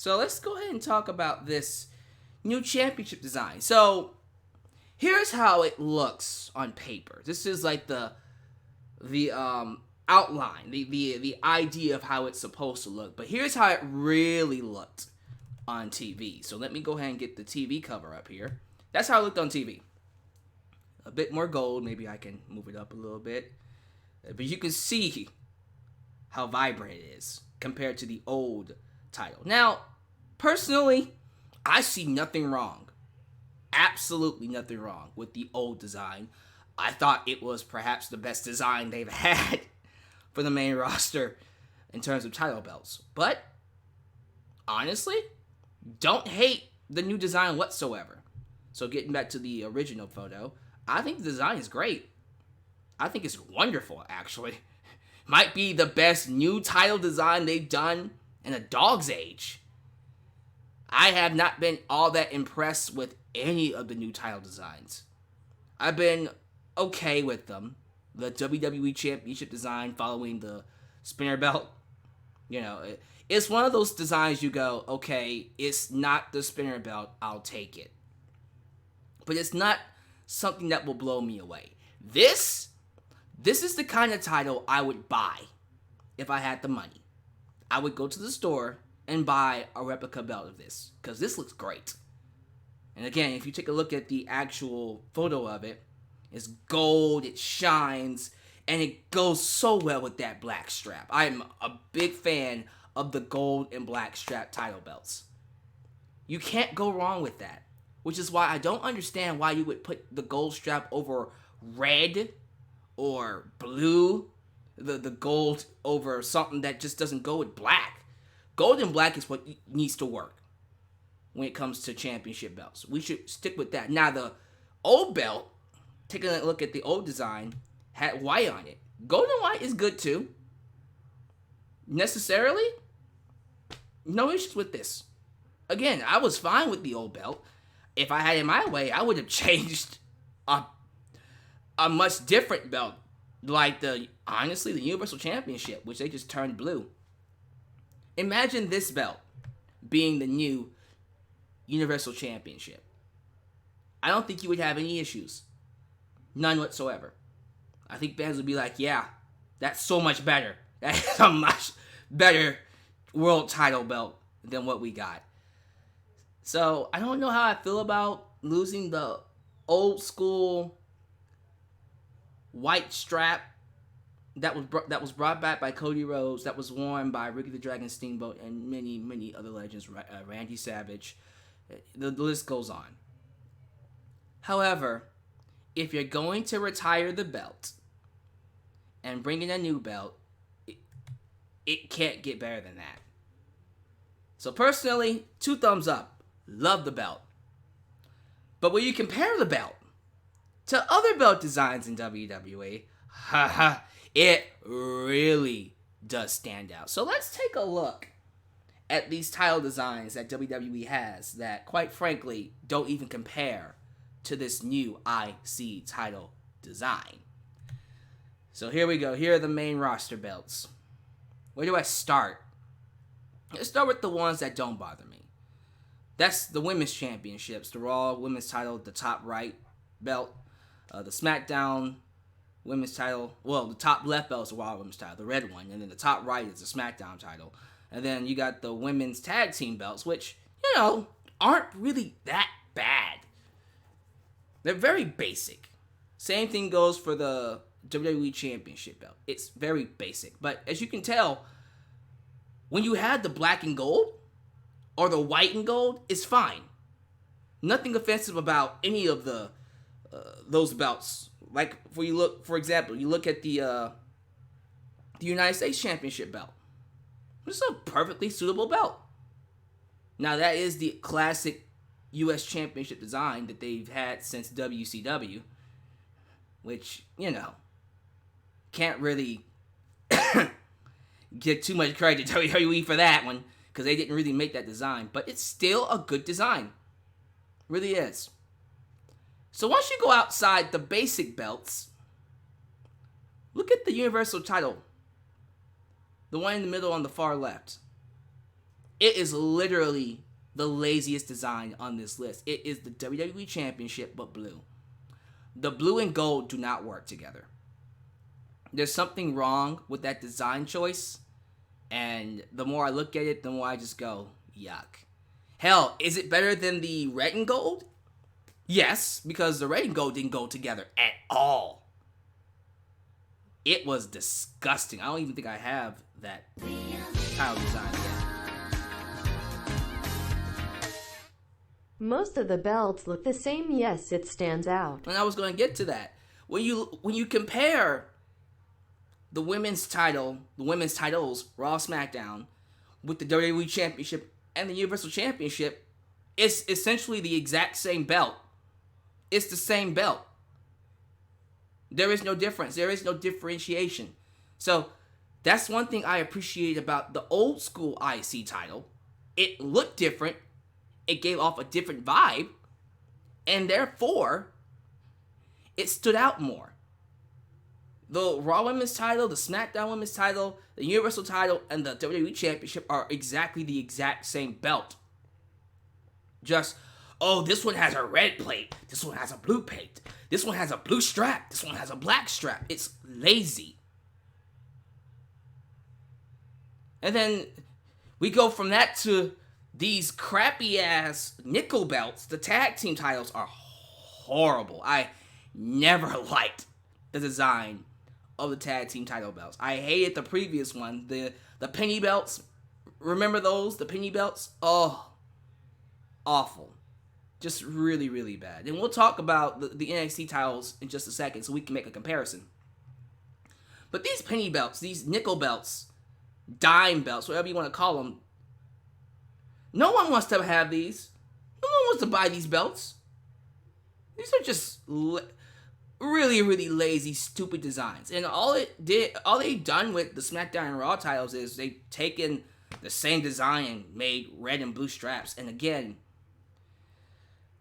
So let's go ahead and talk about this new championship design. So here's how it looks on paper. This is like the outline, the idea of how it's supposed to look. But here's how it really looked on TV. So let me go ahead and get the TV cover up here. That's how it looked on TV. A bit more gold. Maybe I can move it up a little bit. But you can see how vibrant it is compared to the old title. Now, personally, I see nothing wrong. Absolutely nothing wrong with the old design. I thought it was perhaps the best design they've had for the main roster in terms of title belts. But, honestly, don't hate the new design whatsoever. So getting back to the original photo, I think the design is great. I think it's wonderful, actually. Might be the best new title design they've done in a dog's age. I have not been all that impressed with any of the new title designs. I've been okay with them. The WWE Championship design following the spinner belt. You know, it's one of those designs you go, okay, it's not the spinner belt, I'll take it. But it's not something that will blow me away. This is the kind of title I would buy if I had the money. I would go to the store and buy a replica belt of this, because this looks great. And again, if you take a look at the actual photo of it, it's gold, it shines, and it goes so well with that black strap. I'm a big fan of the gold and black strap title belts. You can't go wrong with that, which is why I don't understand why you would put the gold strap over red or blue, the gold over something that just doesn't go with black. Gold and black is what needs to work when it comes to championship belts. We should stick with that. Now, the old belt, taking a look at the old design, had white on it. Gold and white is good too. Necessarily, no issues with this. Again, I was fine with the old belt. If I had it my way, I would have changed a much different belt, like the Universal Championship, which they just turned blue. Imagine this belt being the new Universal Championship. I don't think you would have any issues. None whatsoever. I think fans would be like, yeah, that's so much better. That's a much better world title belt than what we got. So, I don't know how I feel about losing the old school white strap that was brought back by Cody Rhodes, that was worn by Ricky the Dragon Steamboat and many, many other legends, Randy Savage. The list goes on. However, if you're going to retire the belt and bring in a new belt, it can't get better than that. So personally, 2 thumbs up. Love the belt. But when you compare the belt to other belt designs in WWE, it really does stand out. So let's take a look at these title designs that WWE has that, quite frankly, don't even compare to this new IC title design. So here we go. Here are the main roster belts. Where do I start? Let's start with the ones that don't bother me. That's the women's championships. The Raw women's title, the top right belt. The Smackdown women's title. Well, the top left belt is the Raw women's title, the red one. And then the top right is the Smackdown title. And then you got the women's tag team belts, which, aren't really that bad. They're very basic. Same thing goes for the WWE Championship belt. It's very basic. But as you can tell, when you had the black and gold or the white and gold, it's fine. Nothing offensive about any of the those belts. Like, for example, you look at the United States Championship belt. It's a perfectly suitable belt. Now, that is the classic U.S. Championship design that they've had since WCW, which, can't really give too much credit to WWE for that one, because they didn't really make that design. But it's still a good design. Really is. So once you go outside the basic belts, look at the Universal title. The one in the middle on the far left. It is literally the laziest design on this list. It is the WWE Championship, but blue. The blue and gold do not work together. There's something wrong with that design choice, and the more I look at it, the more I just go, yuck. Hell, is it better than the red and gold? Yes, because the red and gold didn't go together at all. It was disgusting. I don't even think I have that title design yet. Most of the belts look the same. Yes, it stands out. And I was going to get to that. When you compare the women's titles, Raw, SmackDown, with the WWE Championship and the Universal Championship, it's essentially the exact same belt. It's the same belt. There is no difference. There is no differentiation. So that's one thing I appreciate about the old school IC title. It looked different. It gave off a different vibe. And therefore, it stood out more. The Raw Women's title, the SmackDown Women's title, the Universal title, and the WWE Championship are exactly the exact same belt. Just, oh, this one has a red plate. This one has a blue plate. This one has a blue strap. This one has a black strap. It's lazy. And then we go from that to these crappy ass nickel belts. The tag team titles are horrible. I never liked the design of the tag team title belts. I hated the previous one, the penny belts. Remember those? The penny belts? Oh, awful. Just really, really bad. And we'll talk about the NXT titles in just a second so we can make a comparison. But these penny belts, these nickel belts, dime belts, whatever you want to call them, no one wants to have these. No one wants to buy these belts. These are just really, really lazy, stupid designs. And all they've done with the SmackDown and Raw titles is they've taken the same design and made red and blue straps. And again,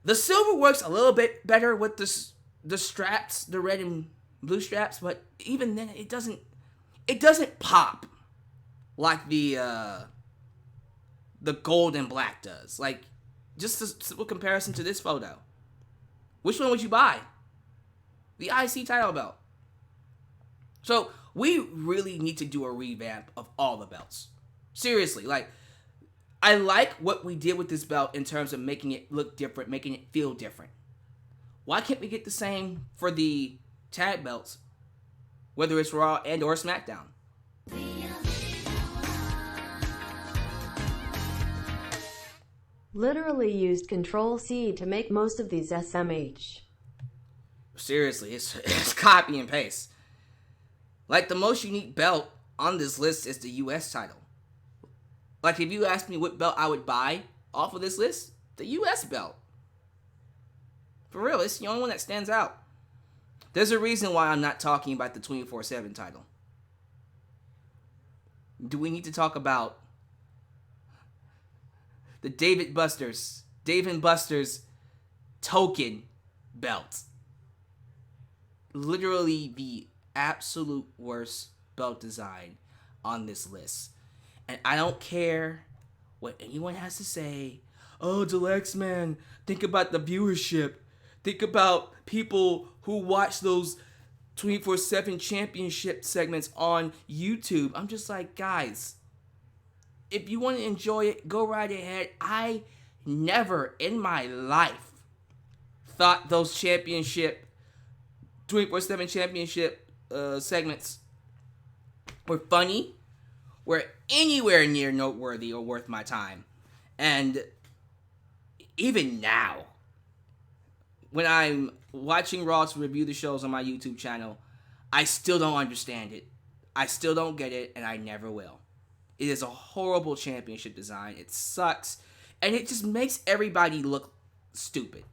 the silver works a little bit better with the straps, the red and blue straps, but even then it doesn't pop like the gold and black does. Like, just a simple comparison to this photo. Which one would you buy? The IC title belt. So we really need to do a revamp of all the belts. Seriously, like, I like what we did with this belt in terms of making it look different, making it feel different. Why can't we get the same for the tag belts, whether it's Raw and or SmackDown? Literally used Control-C to make most of these SMH. Seriously, it's copy and paste. Like, the most unique belt on this list is the US title. Like, if you asked me what belt I would buy off of this list, the US belt. For real, it's the only one that stands out. There's a reason why I'm not talking about the 24/7 title. Do we need to talk about the Dave and Buster's token belt? Literally the absolute worst belt design on this list. And I don't care what anyone has to say. Oh, Deluxe Man, think about the viewership. Think about people who watch those 24/7 championship segments on YouTube. I'm just like, guys, if you want to enjoy it, go right ahead. I never in my life thought those 24/7 championship segments were funny, were anywhere near noteworthy or worth my time. And even now, when I'm watching Raw to review the shows on my YouTube channel, I still don't understand it. I still don't get it, and I never will. It is a horrible championship design. It sucks, and it just makes everybody look stupid.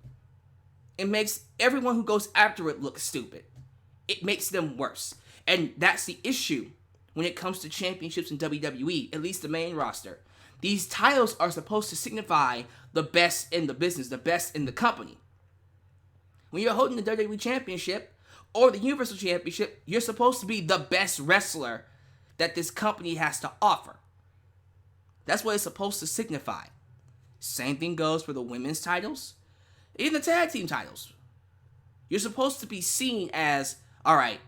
It makes everyone who goes after it look stupid. It makes them worse. And that's the issue when it comes to championships in WWE, at least the main roster. These titles are supposed to signify the best in the business, the best in the company. When you're holding the WWE Championship or the Universal Championship, you're supposed to be the best wrestler that this company has to offer. That's what it's supposed to signify. Same thing goes for the women's titles, even the tag team titles. You're supposed to be seen as, all right,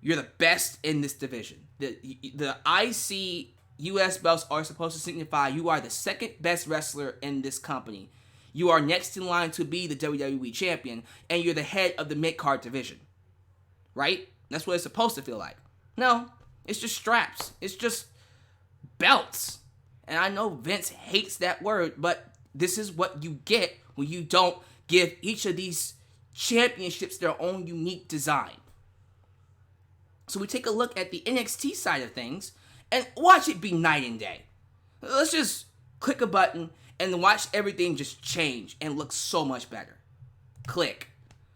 you're the best in this division. The IC US belts are supposed to signify you are the second best wrestler in this company. You are next in line to be the WWE champion, and you're the head of the mid-card division. Right? That's what it's supposed to feel like. No, it's just straps. It's just belts. And I know Vince hates that word, but this is what you get when you don't give each of these championships their own unique design. So we take a look at the NXT side of things and watch it be night and day. Let's just click a button and watch everything just change and look so much better. Click.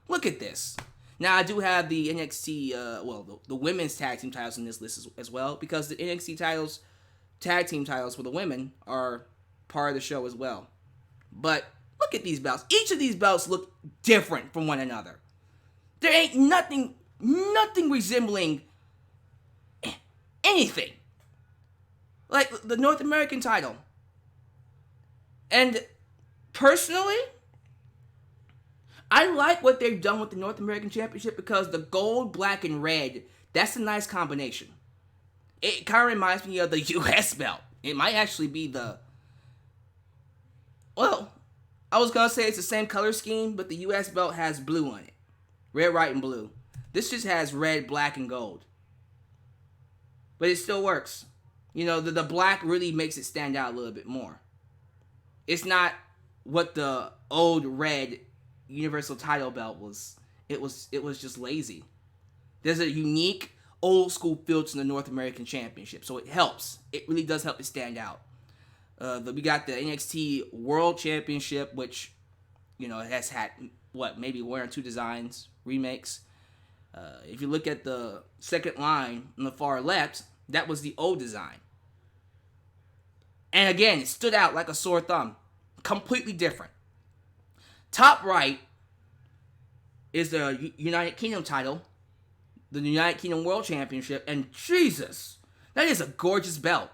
Look at this. Now, I do have the NXT, the women's tag team titles in this list as well, because the NXT titles, tag team titles for the women are part of the show as well. But look at these belts. Each of these belts look different from one another. There ain't nothing resembling anything. Like the North American title. And personally, I like what they've done with the North American Championship because the gold, black, and red, that's a nice combination. It kind of reminds me of the US belt. It might actually be well, I was going to say it's the same color scheme, but the US belt has blue on it. Red, white, and blue. This just has red, black, and gold. But it still works. You know, the black really makes it stand out a little bit more. It's not what the old red Universal title belt was. It was just lazy. There's a unique old school feel to the North American Championship, so it helps. It really does help it stand out. We got the NXT World Championship, which, you know, has had maybe one or two designs, remakes. If you look at the second line on the far left, that was the old design. And again, it stood out like a sore thumb. Completely different. Top right is the United Kingdom title, the United Kingdom World Championship, and Jesus, that is a gorgeous belt.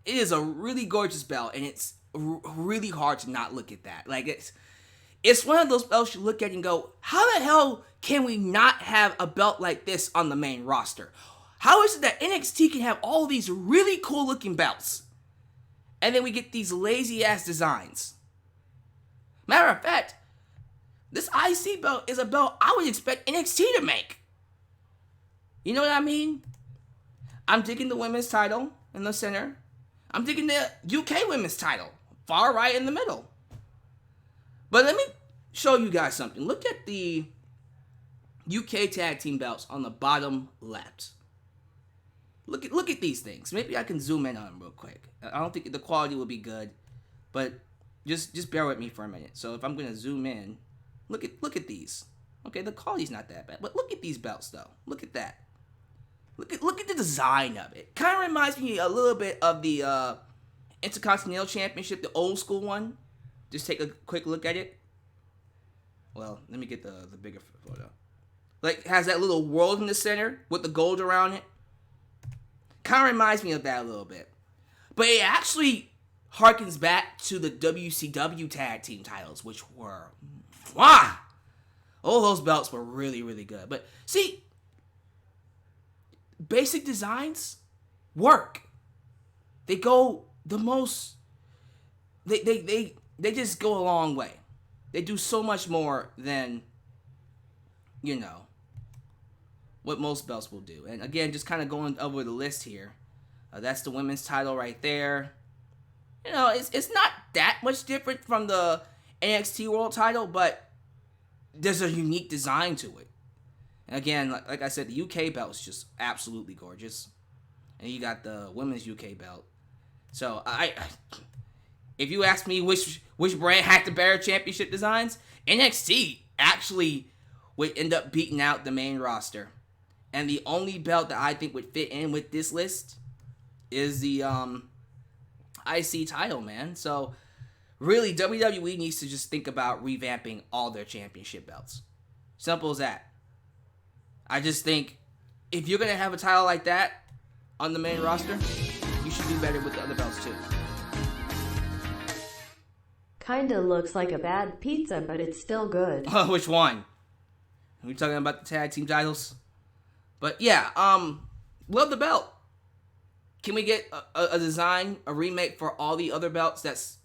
It is a really gorgeous belt, and it's really hard to not look at that. Like, it's one of those belts you look at and go, how the hell can we not have a belt like this on the main roster? How is it that NXT can have all these really cool looking belts, and then we get these lazy ass designs? Matter of fact, this IC belt is a belt I would expect NXT to make. You know what I mean? I'm digging the women's title in the center. I'm digging the UK women's title, far right in the middle. But let me show you guys something. Look at the UK tag team belts on the bottom left. Look at these things. Maybe I can zoom in on them real quick. I don't think the quality will be good, but just bear with me for a minute. So if I'm gonna zoom in, look at these. Okay, the quality's not that bad, but look at these belts though. Look at that. Look at the design of it. Kind of reminds me a little bit of the Intercontinental Championship, the old school one. Just take a quick look at it. Well, let me get the bigger photo. Like, has that little world in the center with the gold around it. Kind of reminds me of that a little bit. But it actually harkens back to the WCW tag team titles, which were, wow! All those belts were really, really good. But see, basic designs work. They go the most, they just go a long way. They do so much more than, you know, what most belts will do. And again, just kind of going over the list here. That's the women's title right there. You know, it's not that much different from the NXT World title, but there's a unique design to it. And again, like I said, the UK belt is just absolutely gorgeous. And you got the women's UK belt. So if you ask me which brand had the better championship designs, NXT actually would end up beating out the main roster. And the only belt that I think would fit in with this list is the IC title, man. So really, WWE needs to just think about revamping all their championship belts. Simple as that. I just think if you're going to have a title like that on the main roster, you should do better with the other belts too. Kinda looks like a bad pizza, but it's still good. Which one? Are we talking about the tag team titles? But yeah, love the belt. Can we get a design, a remake for all the other belts that's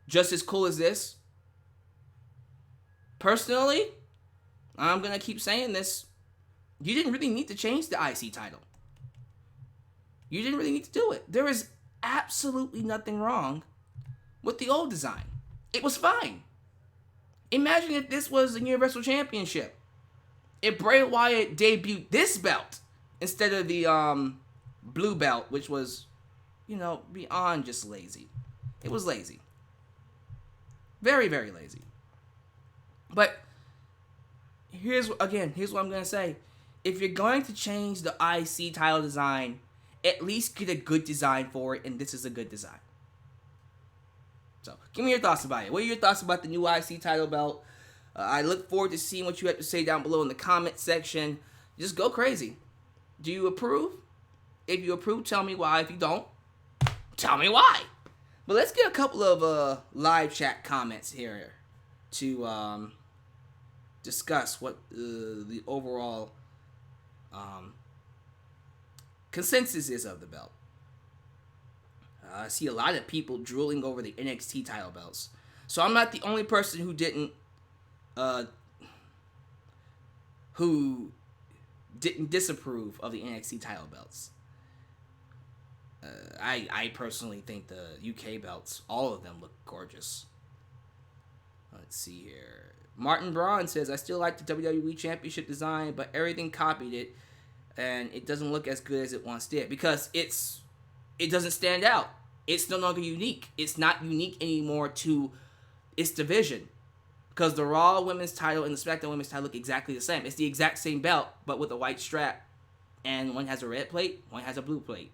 just as cool as this? Personally, I'm going to keep saying this. You didn't really need to change the IC title. You didn't really need to do it. There is absolutely nothing wrong with the old design. It was fine. Imagine if this was the Universal Championship. If Bray Wyatt debuted this belt instead of the blue belt, which was, beyond just lazy. It was lazy. Very, very lazy. But here's what I'm going to say. If you're going to change the IC title design, at least get a good design for it, and this is a good design. So, give me your thoughts about it. What are your thoughts about the new IC title belt? I look forward to seeing what you have to say down below in the comment section. Just go crazy. Do you approve? If you approve, tell me why. If you don't, tell me why. But let's get a couple of live chat comments here to discuss what the overall consensus is of the belt. I see a lot of people drooling over the NXT title belts. So I'm not the only person who didn't disapprove of the NXT title belts. I personally think the UK belts, all of them look gorgeous. Let's see here. Martin Braun says, I still like the WWE Championship design, but everything copied it, and it doesn't look as good as it once did. Because it doesn't stand out. It's no longer unique. It's not unique anymore to its division. Because the Raw Women's title and the SmackDown Women's title look exactly the same. It's the exact same belt, but with a white strap. And one has a red plate, one has a blue plate.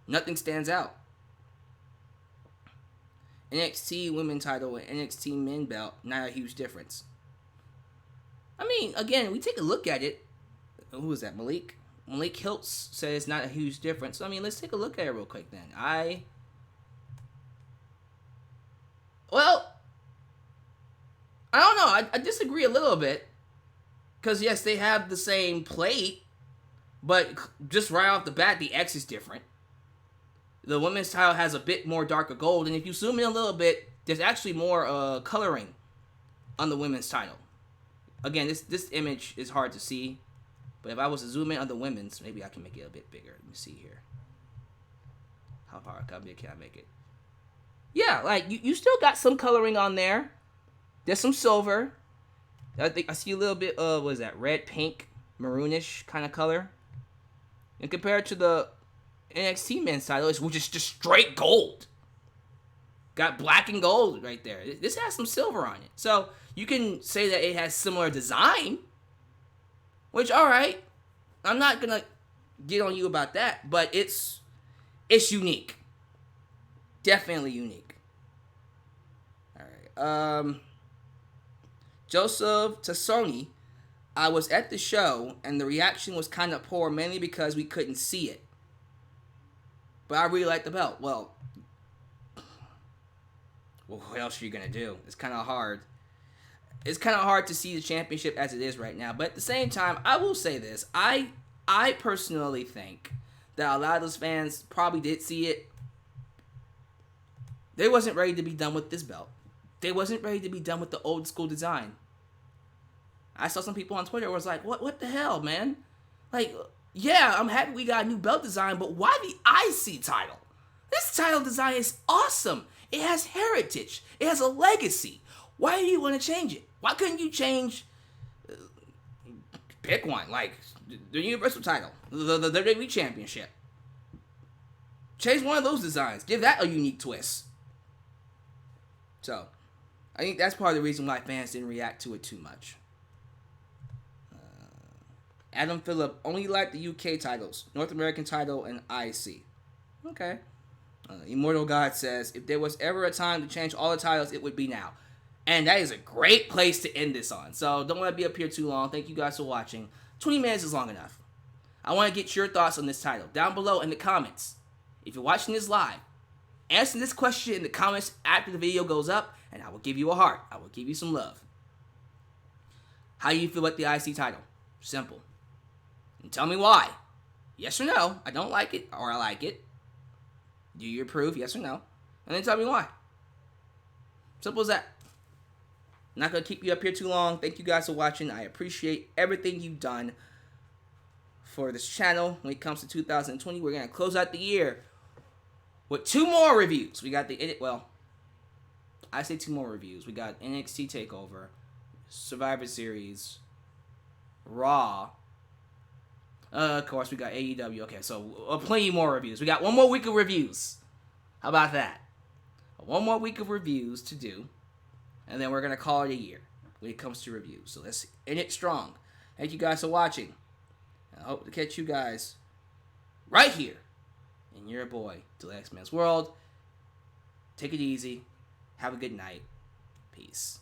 Nothing stands out. NXT Women's title and NXT Men belt, not a huge difference. I mean, again, we take a look at it. Who is that, Malik? Malik Hiltz says not a huge difference. So, I mean, let's take a look at it real quick then. I don't know. I disagree a little bit. Because, yes, they have the same plate. But just right off the bat, the X is different. The women's title has a bit more darker gold. And if you zoom in a little bit, there's actually more coloring on the women's title. Again, this image is hard to see. But if I was to zoom in on the women's, maybe I can make it a bit bigger. Let me see here. How big can I make it? Yeah, like, you still got some coloring on there. There's some silver. I think I see a little bit of, what is that, red, pink, maroonish kind of color. And compared to the NXT men's title, which is just straight gold. Got black and gold right there. This has some silver on it. So, you can say that it has similar design. Which, alright. I'm not going to get on you about that. But it's unique. Definitely unique. Alright. Joseph Tassoni. I was at the show, and the reaction was kind of poor, mainly because we couldn't see it. But I really like the belt. Well, what else are you going to do? It's kind of hard. It's kind of hard to see the championship as it is right now. But at the same time, I will say this. I personally think that a lot of those fans probably did see it. They wasn't ready to be done with this belt. They wasn't ready to be done with the old school design. I saw some people on Twitter who was like, what the hell, man? Like, yeah, I'm happy we got a new belt design, but why the IC title? This title design is awesome. It has heritage. It has a legacy. Why do you want to change it? Why couldn't you change, pick one, like the Universal title, the WWE Championship? Change one of those designs. Give that a unique twist. So, I think that's part of the reason why fans didn't react to it too much. Adam Phillip only liked the UK titles, North American title, and IC. Okay. Immortal God says, if there was ever a time to change all the titles, it would be now. And that is a great place to end this on. So, don't want to be up here too long. Thank you guys for watching. 20 minutes is long enough. I want to get your thoughts on this title down below in the comments. if you're watching this live, answer this question in the comments after the video goes up, and I will give you a heart. I will give you some love. How do you feel about the IC title? Simple. And tell me why. Yes or no, I don't like it, or I like it. Do you approve? Yes or no. And then tell me why. Simple as that. Not going to keep you up here too long. Thank you guys for watching. I appreciate everything you've done for this channel. When it comes to 2020, we're going to close out the year with 2 more reviews. We got I say 2 more reviews. We got NXT TakeOver, Survivor Series, Raw. Of course, we got AEW. Okay, so plenty more reviews. We got 1 more week of reviews. How about that? 1 more week of reviews to do. And then we're going to call it a year when it comes to reviews. So let's end it strong. Thank you guys for watching. I hope to catch you guys right here in your boy, The X Man's World. Take it easy. Have a good night. Peace.